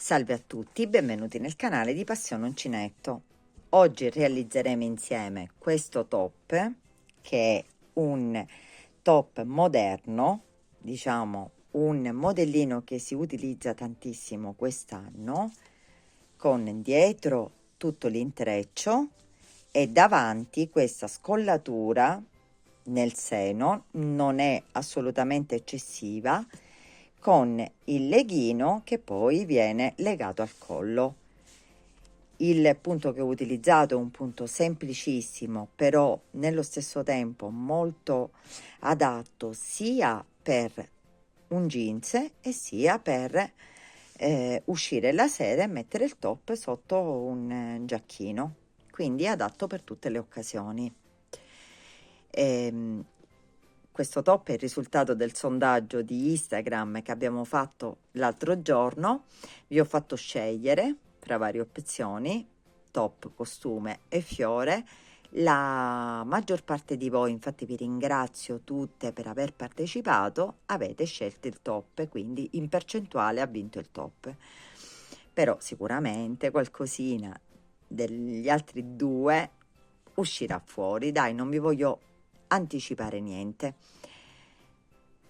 Salve a tutti, benvenuti nel canale di Passione Uncinetto. Oggi realizzeremo insieme questo top, che è un top moderno, diciamo un modellino che si utilizza tantissimo quest'anno, con dietro tutto l'intreccio e davanti questa scollatura nel seno, non è assolutamente eccessiva, con il leghino che poi viene legato al collo. Il punto che ho utilizzato è un punto semplicissimo, però nello stesso tempo molto adatto sia per un jeans e sia per uscire la sera e mettere il top sotto un giacchino, quindi adatto per tutte le occasioni. Questo top è il risultato del sondaggio di Instagram che abbiamo fatto l'altro giorno. Vi ho fatto scegliere tra varie opzioni, top, costume e fiore. La maggior parte di voi, infatti vi ringrazio tutte per aver partecipato, avete scelto il top, quindi in percentuale ha vinto il top. Però sicuramente qualcosina degli altri due uscirà fuori, dai, non vi voglio anticipare niente.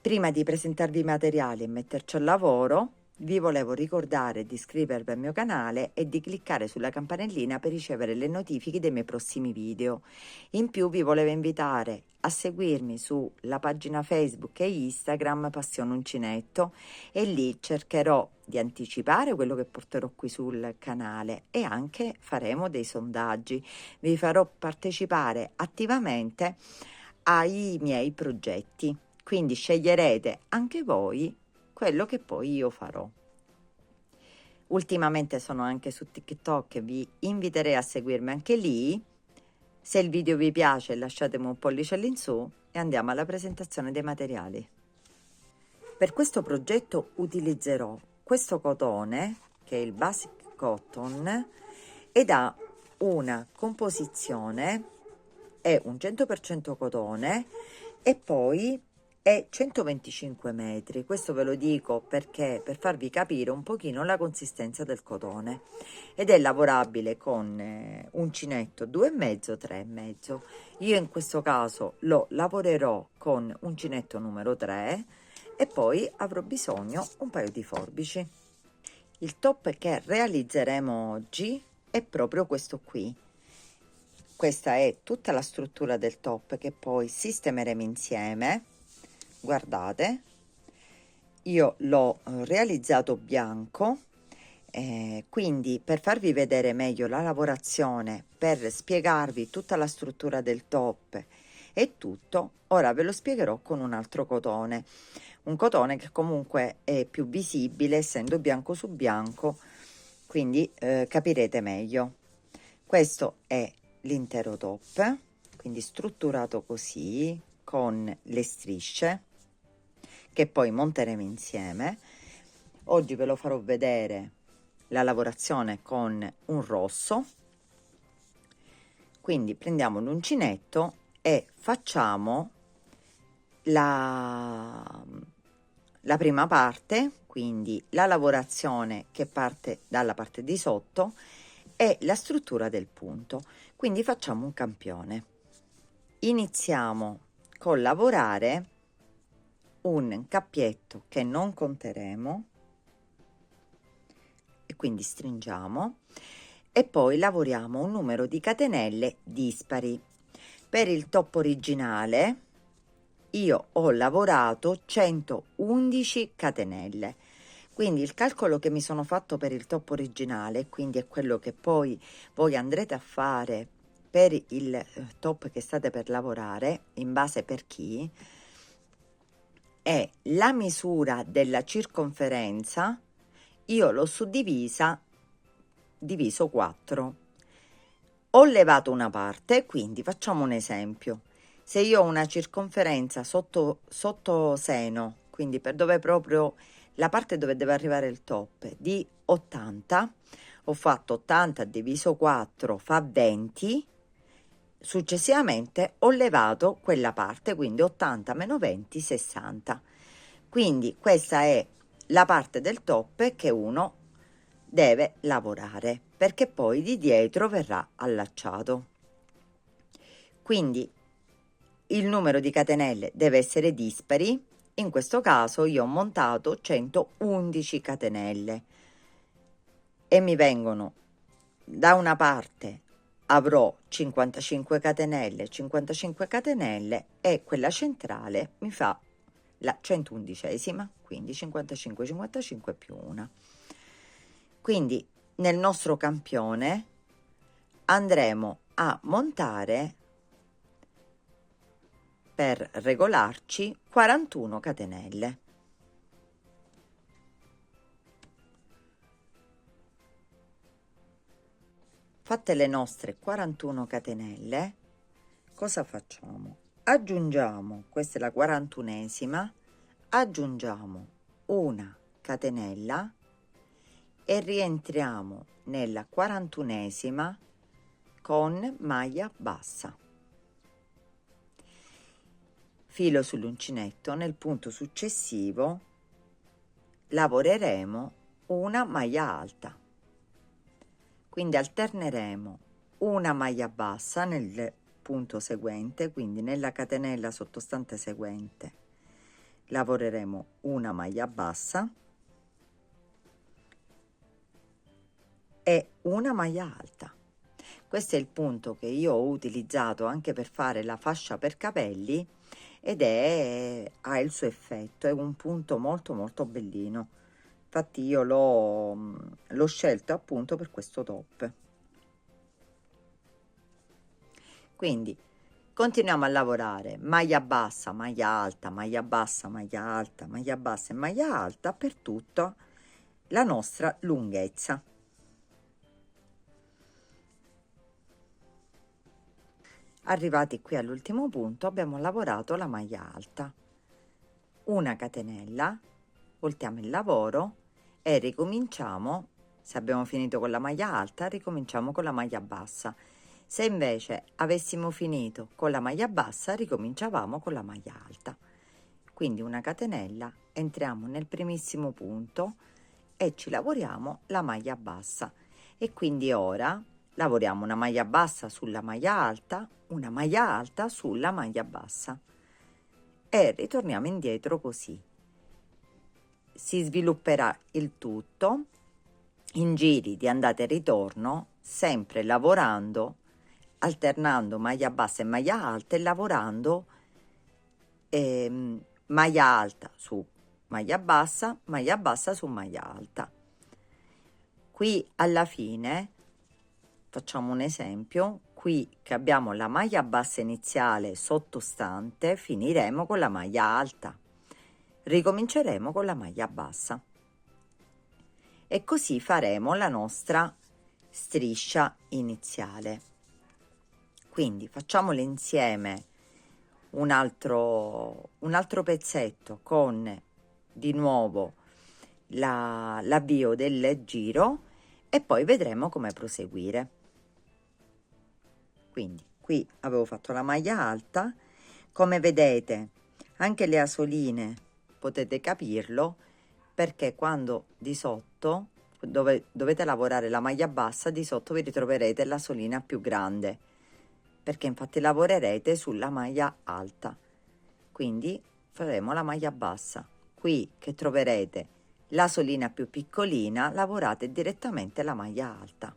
Prima di presentarvi i materiali e metterci al lavoro, vi volevo ricordare di iscrivervi al mio canale e di cliccare sulla campanellina per ricevere le notifiche dei miei prossimi video. In più vi volevo invitare a seguirmi sulla pagina Facebook e Instagram Passione Uncinetto, e lì cercherò di anticipare quello che porterò qui sul canale e anche faremo dei sondaggi. Vi farò partecipare attivamente ai miei progetti, quindi sceglierete anche voi quello che poi io farò. Ultimamente sono anche su TikTok, vi inviterei a seguirmi anche lì. Se il video vi piace lasciatemi un pollice all'insù e andiamo alla presentazione dei materiali. Per questo progetto utilizzerò questo cotone, che è il Basic Cotton, ed ha una composizione, è un 100% cotone e poi è 125 metri. Questo ve lo dico perché per farvi capire un pochino la consistenza del cotone, ed è lavorabile con uncinetto 2,5, 3,5. Io in questo caso lo lavorerò con uncinetto numero 3 e poi avrò bisogno un paio di forbici. Il top che realizzeremo oggi è proprio questo qui. Questa è tutta la struttura del top che poi sistemeremo insieme. Guardate, io l'ho realizzato bianco, quindi per farvi vedere meglio la lavorazione, per spiegarvi tutta la struttura del top e tutto, ora ve lo spiegherò con un altro cotone, un cotone che comunque è più visibile essendo bianco su bianco, quindi capirete meglio. Questo è l'intero top, quindi strutturato così con le strisce che poi monteremo insieme. Oggi ve lo farò vedere la lavorazione con un rosso, quindi prendiamo l'uncinetto e facciamo la prima parte, quindi la lavorazione che parte dalla parte di sotto e la struttura del punto. Quindi facciamo un campione. Iniziamo con lavorare un cappietto che non conteremo e quindi stringiamo, e poi lavoriamo un numero di catenelle dispari. Per il top originale io ho lavorato 111 catenelle, quindi il calcolo che mi sono fatto per il top originale, quindi è quello che poi voi andrete a fare per il top che state per lavorare, in base per chi, è la misura della circonferenza. Io l'ho suddivisa, diviso 4. Ho levato una parte, quindi facciamo un esempio. Se io ho una circonferenza sotto seno, quindi per dove proprio la parte dove deve arrivare il top, di 80, ho fatto 80 diviso 4 fa 20. Successivamente ho levato quella parte, quindi 80 meno 20, 60. Quindi questa è la parte del top che uno deve lavorare, perché poi di dietro verrà allacciato. Quindi il numero di catenelle deve essere dispari. In questo caso io ho montato 111 catenelle e mi vengono da una parte, avrò 55 catenelle e quella centrale mi fa la 111esima, quindi 55 più una. Quindi nel nostro campione andremo a montare, per regolarci, 41 catenelle. Fatte le nostre 41 catenelle, cosa facciamo? Aggiungiamo, questa è la 41esima, aggiungiamo una catenella e rientriamo nella 41esima con maglia bassa. Filo sull'uncinetto, nel punto successivo lavoreremo una maglia alta, quindi alterneremo una maglia bassa nel punto seguente, quindi nella catenella sottostante seguente lavoreremo una maglia bassa e una maglia alta. Questo è il punto che io ho utilizzato anche per fare la fascia per capelli ed ha il suo effetto, è un punto molto bellino. Infatti io l'ho scelto appunto per questo top. Quindi continuiamo a lavorare maglia bassa, maglia alta, maglia bassa, maglia alta, maglia bassa e maglia alta per tutta la nostra lunghezza. Arrivati qui all'ultimo punto abbiamo lavorato la maglia alta, una catenella, voltiamo il lavoro e ricominciamo. Se abbiamo finito con la maglia alta, ricominciamo con la maglia bassa. Se invece avessimo finito con la maglia bassa, ricominciavamo con la maglia alta. Quindi una catenella, entriamo nel primissimo punto e ci lavoriamo la maglia bassa. E quindi ora lavoriamo una maglia bassa sulla maglia alta, una maglia alta sulla maglia bassa e ritorniamo indietro così. Si svilupperà il tutto in giri di andata e ritorno, sempre lavorando, alternando maglia bassa e maglia alta e lavorando maglia alta su maglia bassa su maglia alta. Qui alla fine facciamo un esempio. Qui che abbiamo la maglia bassa iniziale sottostante, finiremo con la maglia alta, ricominceremo con la maglia bassa e così faremo la nostra striscia iniziale. Quindi facciamole insieme un altro pezzetto con di nuovo l'avvio del giro e poi vedremo come proseguire. Quindi qui avevo fatto la maglia alta, come vedete anche le asoline potete capirlo, perché quando di sotto dovete lavorare la maglia bassa, di sotto vi ritroverete l'asolina più grande, perché infatti lavorerete sulla maglia alta. Quindi faremo la maglia bassa. Qui che troverete l'asolina più piccolina, lavorate direttamente la maglia alta.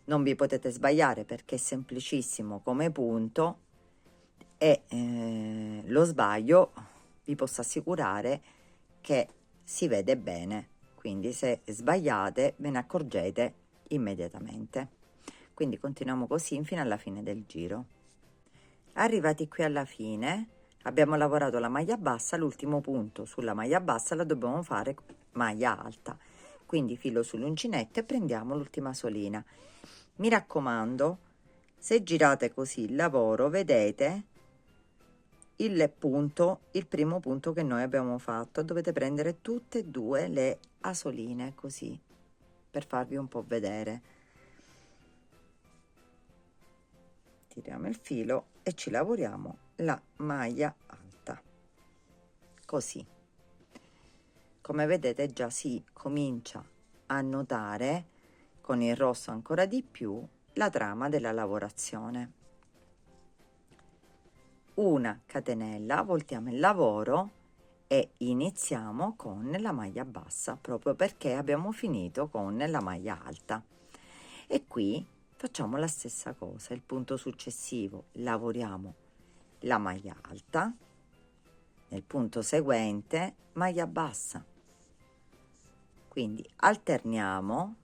Non vi potete sbagliare perché è semplicissimo come punto e lo sbaglio vi posso assicurare che si vede bene, quindi se sbagliate ve ne accorgete immediatamente. Quindi continuiamo così fino alla fine del giro. Arrivati qui alla fine abbiamo lavorato la maglia bassa, l'ultimo punto sulla maglia bassa la dobbiamo fare maglia alta, quindi filo sull'uncinetto e prendiamo l'ultima solina. Mi raccomando, se girate così il lavoro vedete il primo punto che noi abbiamo fatto, dovete prendere tutte e due le asoline così per farvi un po' vedere. Tiriamo il filo e ci lavoriamo la maglia alta così. come vedete già si comincia a notare con il rosso ancora di più la trama della lavorazione. Una catenella, voltiamo il lavoro e iniziamo con la maglia bassa, proprio perché abbiamo finito con la maglia alta. E qui facciamo la stessa cosa, il punto successivo lavoriamo la maglia alta, nel punto seguente maglia bassa, quindi alterniamo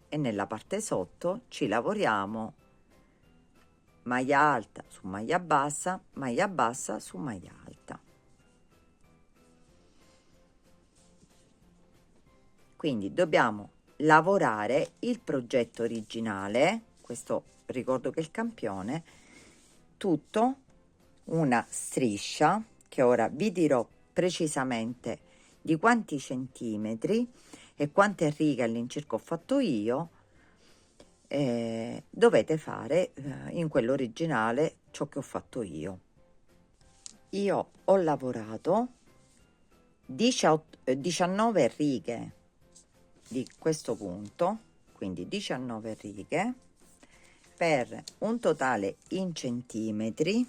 e nella parte sotto ci lavoriamo maglia alta su maglia bassa su maglia alta. Quindi dobbiamo lavorare il progetto originale, questo ricordo che il campione, tutto una striscia che ora vi dirò precisamente di quanti centimetri e quante righe all'incirca ho fatto io. Dovete fare in quello originale ciò che ho fatto io. Io ho lavorato 19 righe di questo punto, quindi 19 righe per un totale in centimetri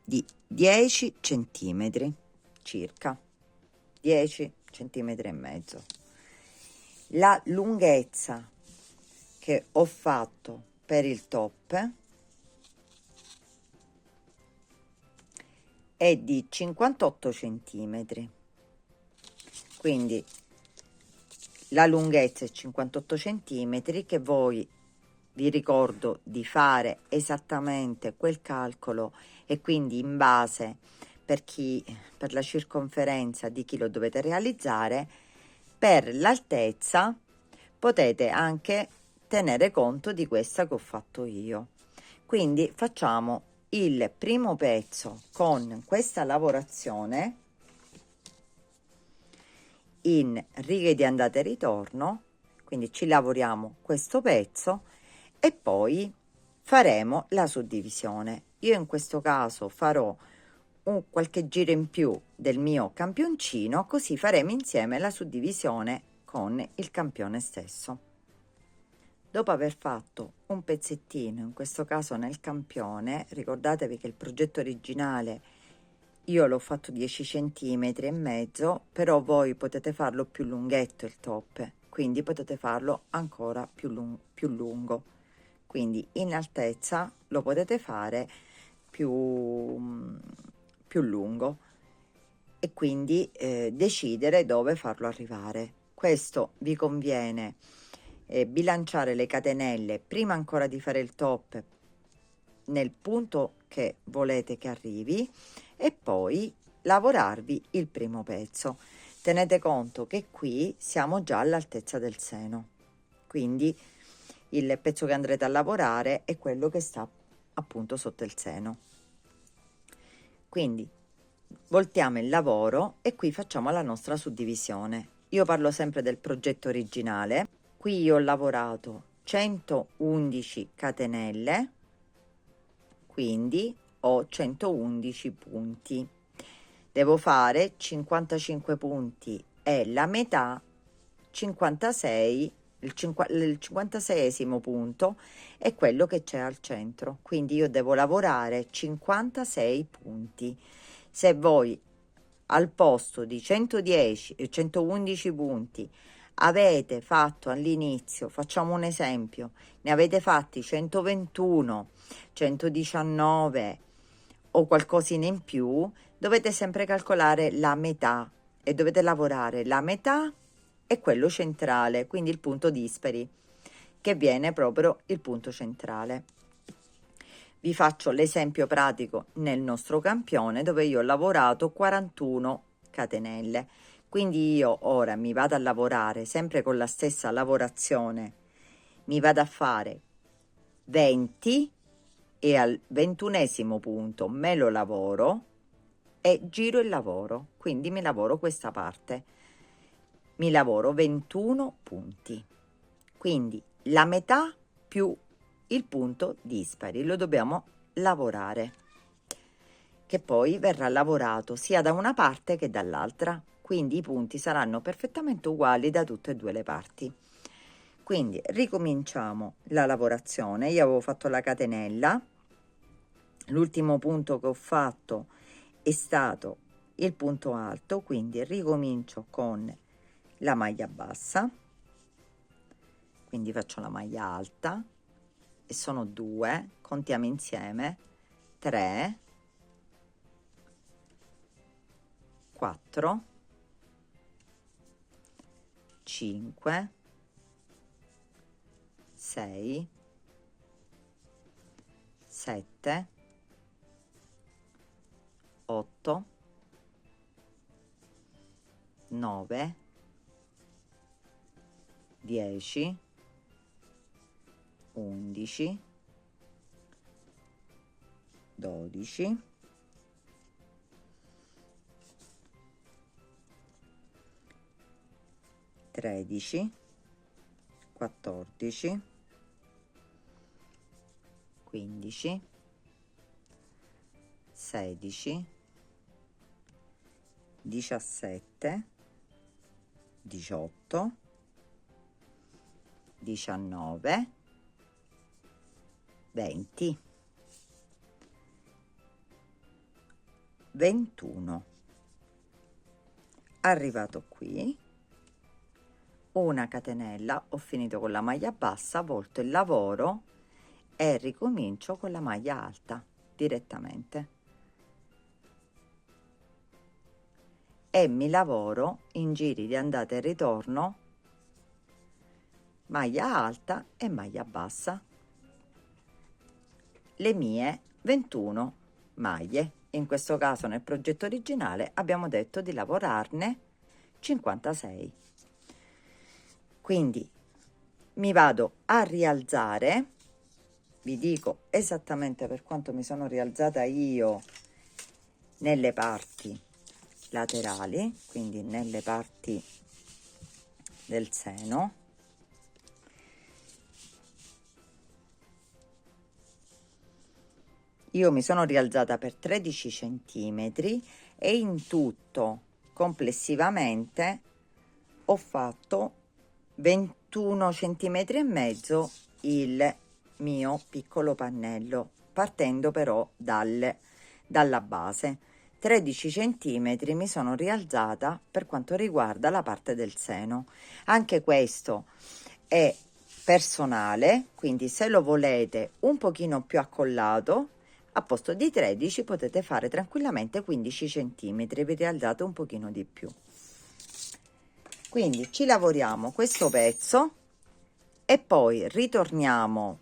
di 10 centimetri circa, 10 centimetri e mezzo. La lunghezza che ho fatto per il top è di 58 centimetri, quindi la lunghezza è 58 centimetri, che voi vi ricordo di fare esattamente quel calcolo e quindi in base per la circonferenza di chi lo dovete realizzare. Per l'altezza potete anche tenere conto di questa che ho fatto io. Quindi facciamo il primo pezzo con questa lavorazione in righe di andata e ritorno, quindi ci lavoriamo questo pezzo e poi faremo la suddivisione. Io in questo caso farò qualche giro in più del mio campioncino, così faremo insieme la suddivisione con il campione stesso. Dopo aver fatto un pezzettino, in questo caso nel campione, ricordatevi che il progetto originale io l'ho fatto 10 centimetri e mezzo, però voi potete farlo più lunghetto il top, quindi potete farlo ancora più lungo, quindi in altezza lo potete fare più lungo e quindi decidere dove farlo arrivare. Questo vi conviene bilanciare le catenelle prima ancora di fare il top nel punto che volete che arrivi e poi lavorarvi il primo pezzo. Tenete conto che qui siamo già all'altezza del seno, quindi il pezzo che andrete a lavorare è quello che sta appunto sotto il seno. Quindi voltiamo il lavoro e qui facciamo la nostra suddivisione. Io parlo sempre del progetto originale. Qui io ho lavorato 111 catenelle, quindi ho 111 punti. Devo fare 55 punti e la metà 56, il 56esimo punto è quello che c'è al centro, quindi io devo lavorare 56 punti. Se voi al posto di 110 e 111 punti avete fatto all'inizio, facciamo un esempio, ne avete fatti 121, 119 o qualcosina in più, dovete sempre calcolare la metà e dovete lavorare la metà e quello centrale, quindi il punto dispari, che viene proprio il punto centrale. Vi faccio l'esempio pratico nel nostro campione dove io ho lavorato 41 catenelle, quindi io ora mi vado a lavorare sempre con la stessa lavorazione, mi vado a fare 20 e al 21esimo punto me lo lavoro e giro il lavoro, quindi mi lavoro questa parte, mi lavoro 21 punti, quindi la metà più il punto dispari lo dobbiamo lavorare, che poi verrà lavorato sia da una parte che dall'altra, quindi i punti saranno perfettamente uguali da tutte e due le parti. Quindi ricominciamo la lavorazione. Io avevo fatto la catenella, l'ultimo punto che ho fatto è stato il punto alto, quindi ricomincio con la maglia bassa, quindi faccio la maglia alta e sono 2, contiamo insieme: 3, 4, 5, 6, 7, 8, 9, 10, 11, 12, 13, 14, 15, 16, 17, 18, 19, 20, 21. Arrivato qui, una catenella, ho finito con la maglia bassa, volto il lavoro e ricomincio con la maglia alta direttamente e mi lavoro in giri di andata e ritorno, maglia alta e maglia bassa, le mie 21 maglie. In questo caso nel progetto originale abbiamo detto di lavorarne 56. Quindi mi vado a rialzare, vi dico esattamente per quanto mi sono rialzata io nelle parti laterali, quindi nelle parti del seno. Io mi sono rialzata per 13 centimetri e in tutto complessivamente ho fatto 21 centimetri e mezzo il mio piccolo pannello, partendo però dalla base. 13 centimetri mi sono rialzata per quanto riguarda la parte del seno. Anche questo è personale, quindi se lo volete un pochino più accollato, a posto di 13 potete fare tranquillamente 15 centimetri, vi rialzate un pochino di più. Quindi ci lavoriamo questo pezzo e poi ritorniamo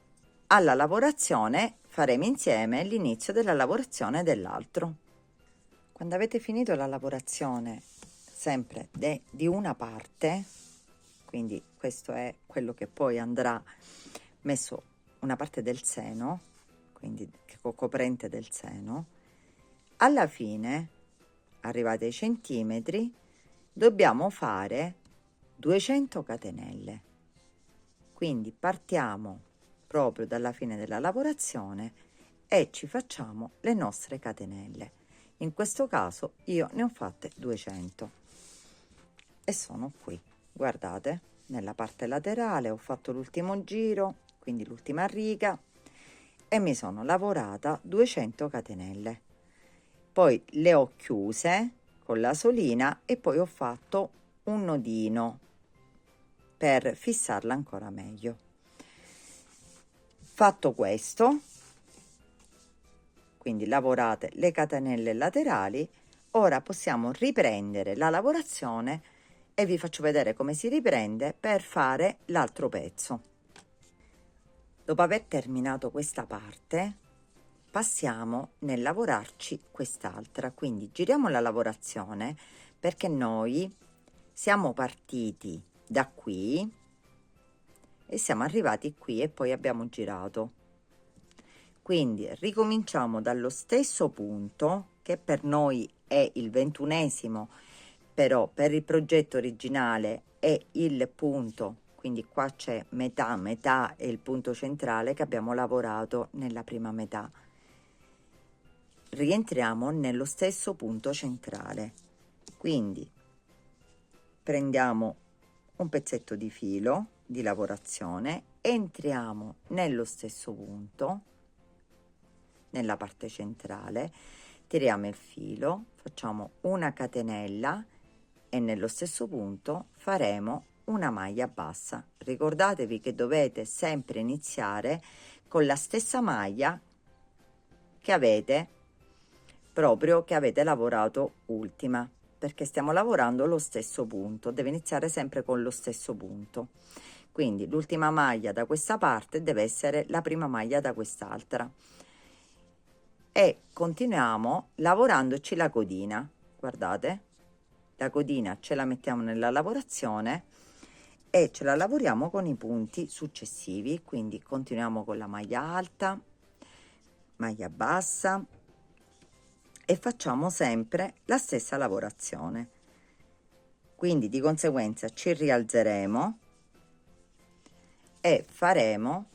alla lavorazione, faremo insieme l'inizio della lavorazione dell'altro. Quando avete finito la lavorazione sempre di una parte, quindi questo è quello che poi andrà messo una parte del seno, quindi coprente del seno, alla fine, arrivati ai centimetri, dobbiamo fare 200 catenelle. Quindi partiamo proprio dalla fine della lavorazione e ci facciamo le nostre catenelle. In questo caso io ne ho fatte 200 e sono qui, guardate, nella parte laterale ho fatto l'ultimo giro, quindi l'ultima riga, e mi sono lavorata 200 catenelle. Poi le ho chiuse con la solina e poi ho fatto un nodino per fissarla ancora meglio. Fatto questo, quindi lavorate le catenelle laterali, ora possiamo riprendere la lavorazione e vi faccio vedere come si riprende per fare l'altro pezzo. Dopo aver terminato questa parte, passiamo nel lavorarci quest'altra, quindi giriamo la lavorazione perché noi siamo partiti da qui e siamo arrivati qui e poi abbiamo girato. Quindi ricominciamo dallo stesso punto che per noi è il 21esimo, però per il progetto originale è il punto, quindi qua c'è metà e il punto centrale che abbiamo lavorato nella prima metà. rientriamo nello stesso punto centrale. Quindi prendiamo un pezzetto di filo di lavorazione, entriamo nello stesso punto, nella parte centrale, tiriamo il filo, facciamo una catenella e nello stesso punto faremo una maglia bassa. Ricordatevi che dovete sempre iniziare con la stessa maglia che avete lavorato ultima, perché stiamo lavorando lo stesso punto, deve iniziare sempre con lo stesso punto. Quindi l'ultima maglia da questa parte deve essere la prima maglia da quest'altra e continuiamo lavorandoci la codina. Guardate, la codina ce la mettiamo nella lavorazione e ce la lavoriamo con i punti successivi. Quindi continuiamo con la maglia alta, maglia bassa e facciamo sempre la stessa lavorazione. Quindi di conseguenza ci rialzeremo e faremo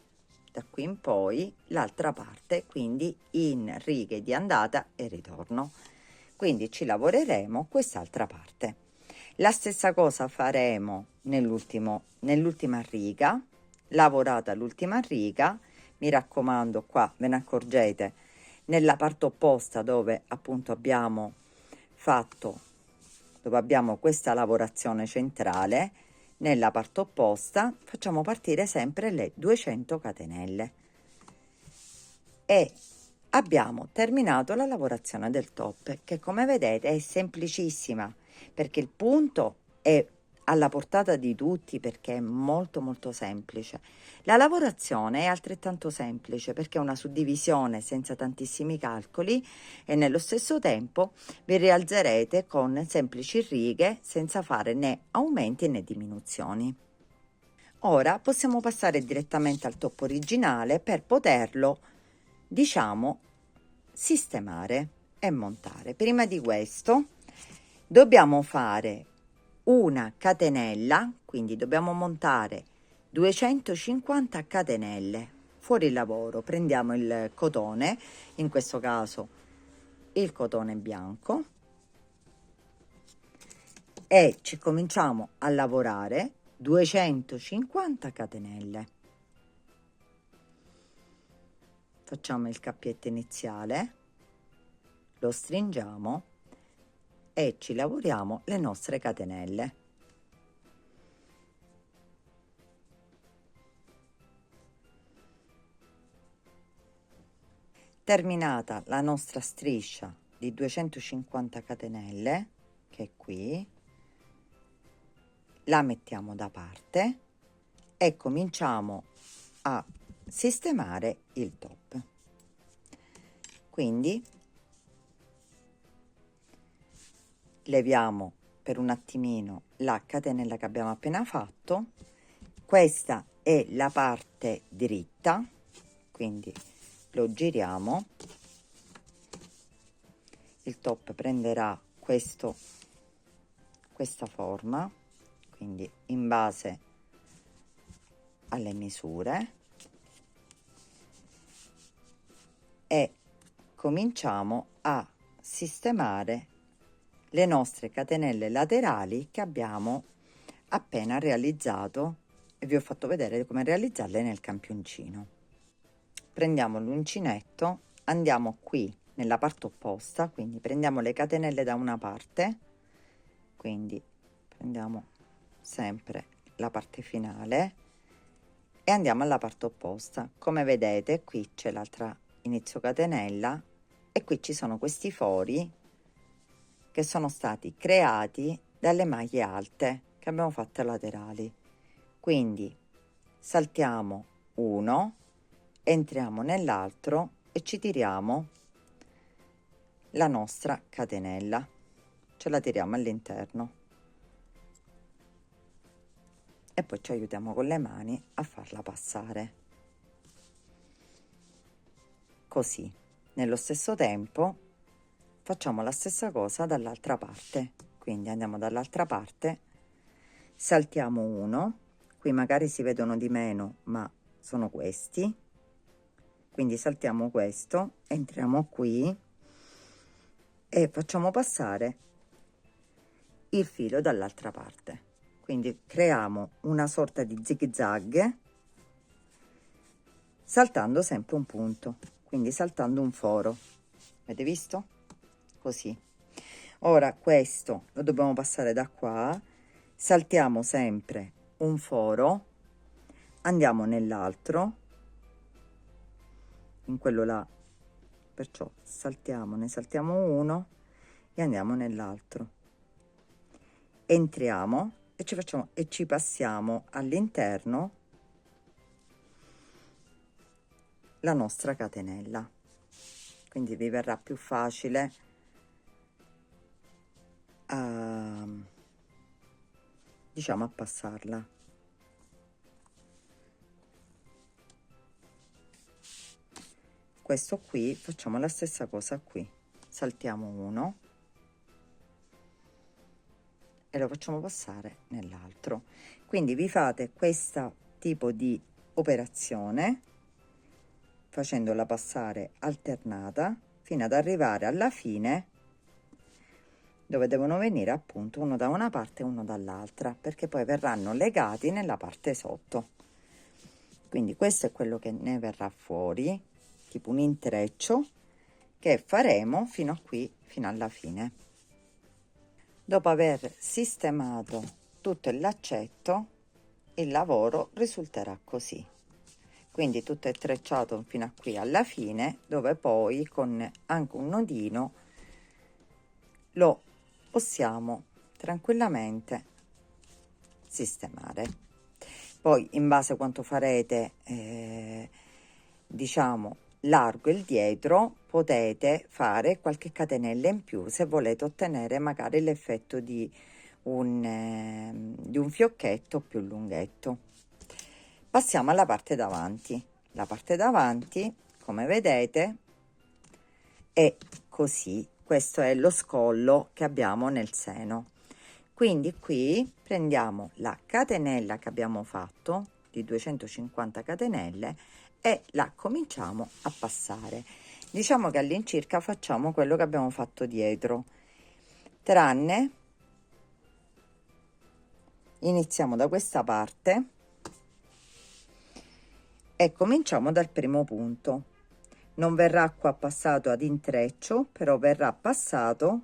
da qui in poi l'altra parte, quindi in righe di andata e ritorno. Quindi ci lavoreremo quest'altra parte. La stessa cosa faremo nell'ultima riga, lavorata l'ultima riga. Mi raccomando, qua ve ne accorgete, nella parte opposta dove appunto abbiamo questa lavorazione centrale, nella parte opposta facciamo partire sempre le 200 catenelle e abbiamo terminato la lavorazione del top, che come vedete è semplicissima, perché il punto è alla portata di tutti, perché è molto semplice. La lavorazione è altrettanto semplice, perché è una suddivisione senza tantissimi calcoli e nello stesso tempo vi rialzerete con semplici righe senza fare né aumenti né diminuzioni. Ora possiamo passare direttamente al top originale per poterlo, diciamo, sistemare e montare. Prima di questo dobbiamo fare una catenella, quindi dobbiamo montare 250 catenelle. Fuori lavoro prendiamo il cotone, in questo caso il cotone bianco, e ci cominciamo a lavorare 250 catenelle. Facciamo il cappietto iniziale, lo stringiamo e ci lavoriamo le nostre catenelle. Terminata la nostra striscia di 250 catenelle, che è qui, la mettiamo da parte e cominciamo a sistemare il top. Quindi leviamo per un attimino la catenella che abbiamo appena fatto. Questa è la parte dritta, quindi lo giriamo, il top prenderà questa forma, quindi in base alle misure, e cominciamo a sistemare le nostre catenelle laterali che abbiamo appena realizzato e vi ho fatto vedere come realizzarle nel campioncino. Prendiamo l'uncinetto, andiamo qui nella parte opposta, quindi prendiamo le catenelle da una parte, quindi prendiamo sempre la parte finale e andiamo alla parte opposta. Come vedete qui c'è l'altra inizio catenella e qui ci sono questi fori che sono stati creati dalle maglie alte che abbiamo fatto laterali. Quindi saltiamo uno, entriamo nell'altro e ci tiriamo la nostra catenella, ce la tiriamo all'interno e poi ci aiutiamo con le mani a farla passare. Così, nello stesso tempo facciamo la stessa cosa dall'altra parte, quindi andiamo dall'altra parte, saltiamo uno, qui magari si vedono di meno ma sono questi, quindi saltiamo questo, entriamo qui e facciamo passare il filo dall'altra parte. Quindi creiamo una sorta di zig zag saltando sempre un punto, quindi saltando un foro. Avete visto? Così. Ora questo lo dobbiamo passare da qua, saltiamo sempre un foro, andiamo nell'altro, in quello là, perciò saltiamo, ne saltiamo uno e andiamo nell'altro, entriamo e ci facciamo e ci passiamo all'interno la nostra catenella, quindi vi verrà più facile a, diciamo, a passarla. Questo qui facciamo la stessa cosa qui, saltiamo uno e lo facciamo passare nell'altro. Quindi vi fate questo tipo di operazione facendola passare alternata fino ad arrivare alla fine, dove devono venire appunto uno da una parte e uno dall'altra, perché poi verranno legati nella parte sotto. Quindi questo è quello che ne verrà fuori, tipo un intreccio che faremo fino a qui, fino alla fine. Dopo aver sistemato tutto il laccetto, il lavoro risulterà così. Quindi tutto è trecciato fino a qui alla fine, dove poi con anche un nodino lo possiamo tranquillamente sistemare. Poi in base a quanto farete diciamo largo il dietro, potete fare qualche catenella in più se volete ottenere magari l'effetto di un fiocchetto più lunghetto. Passiamo alla parte davanti. La parte davanti, come vedete, è così. Questo è lo scollo che abbiamo nel seno. Quindi qui prendiamo la catenella che abbiamo fatto di 250 catenelle e la cominciamo a passare. Diciamo che all'incirca facciamo quello che abbiamo fatto dietro, tranne iniziamo da questa parte e cominciamo dal primo punto. Non verrà qua passato ad intreccio, però verrà passato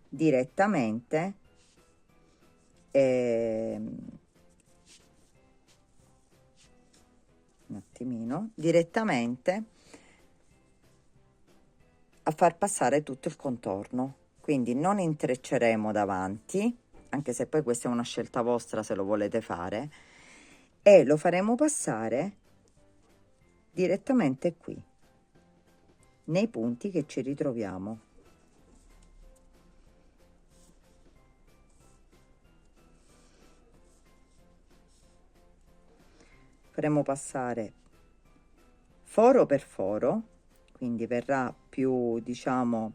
direttamente un attimino, direttamente a far passare tutto il contorno. Quindi non intrecceremo davanti, anche se poi questa è una scelta vostra se lo volete fare, e lo faremo passare direttamente qui, nei punti che ci ritroviamo. Faremo passare foro per foro, quindi verrà più, diciamo,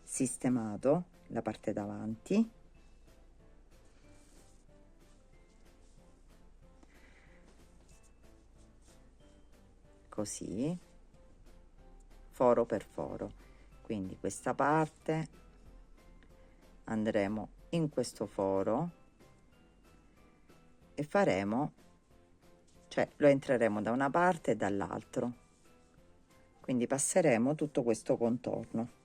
sistemato la parte davanti. Così, foro per foro. Quindi questa parte andremo in questo foro e faremo, cioè lo entreremo da una parte e dall'altro, quindi passeremo tutto questo contorno.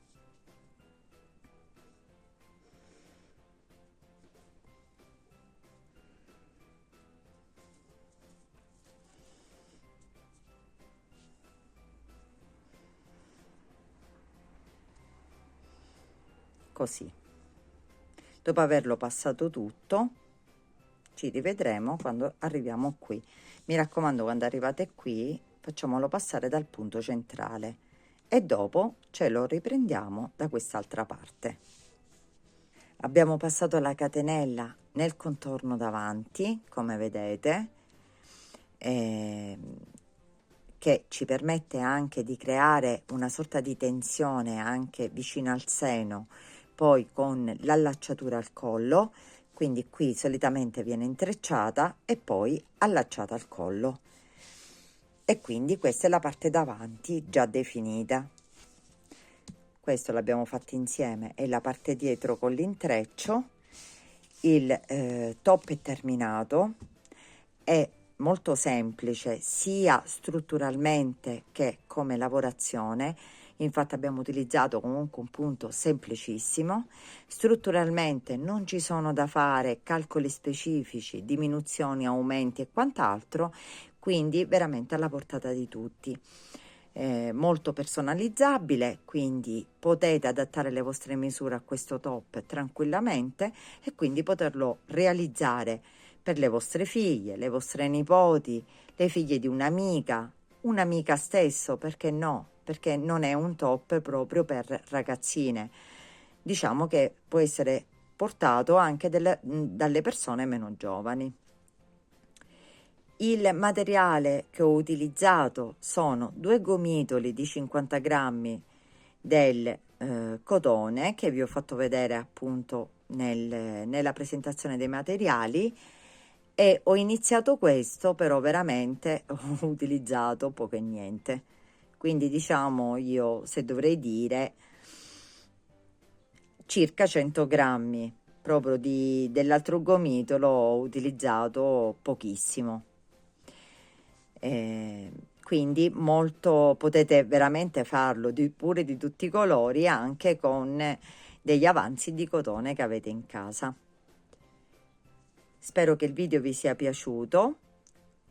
Così, dopo averlo passato tutto, ci rivedremo quando arriviamo qui. Mi raccomando, quando arrivate qui facciamolo passare dal punto centrale e dopo ce lo riprendiamo da quest'altra parte. Abbiamo passato la catenella nel contorno davanti, come vedete, che ci permette anche di creare una sorta di tensione anche vicino al seno, poi con l'allacciatura al collo. Quindi qui solitamente viene intrecciata e poi allacciata al collo, e quindi questa è la parte davanti già definita. questo l'abbiamo fatto insieme, e la parte dietro con l'intreccio. Il top è terminato, è molto semplice sia strutturalmente che come lavorazione, infatti abbiamo utilizzato comunque un punto semplicissimo. Strutturalmente non ci sono da fare calcoli specifici, diminuzioni, aumenti e quant'altro, quindi veramente alla portata di tutti. Molto personalizzabile, quindi potete adattare le vostre misure a questo top tranquillamente e quindi poterlo realizzare per le vostre figlie, le vostre nipoti, le figlie di un'amica stesso, perché no? Perché non è un top proprio per ragazzine. Diciamo che può essere portato anche dalle persone meno giovani. Il materiale che ho utilizzato sono 2 gomitoli di 50 grammi del cotone, che vi ho fatto vedere appunto nella presentazione dei materiali, e ho iniziato questo, però veramente ho utilizzato poco e niente, quindi diciamo, io se dovrei dire, circa 100 grammi proprio dell'altro gomitolo ho utilizzato pochissimo. Quindi molto, potete veramente farlo pure di tutti i colori, anche con degli avanzi di cotone che avete in casa. Spero che il video vi sia piaciuto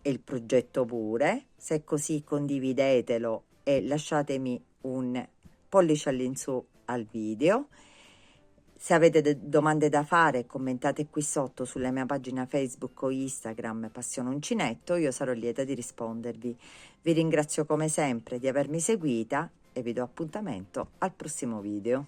e il progetto pure. Se è così, condividetelo e lasciatemi un pollice all'insù al video. Se avete domande da fare, commentate qui sotto sulla mia pagina Facebook o Instagram Passione Uncinetto, io sarò lieta di rispondervi. Vi ringrazio come sempre di avermi seguita e vi do appuntamento al prossimo video.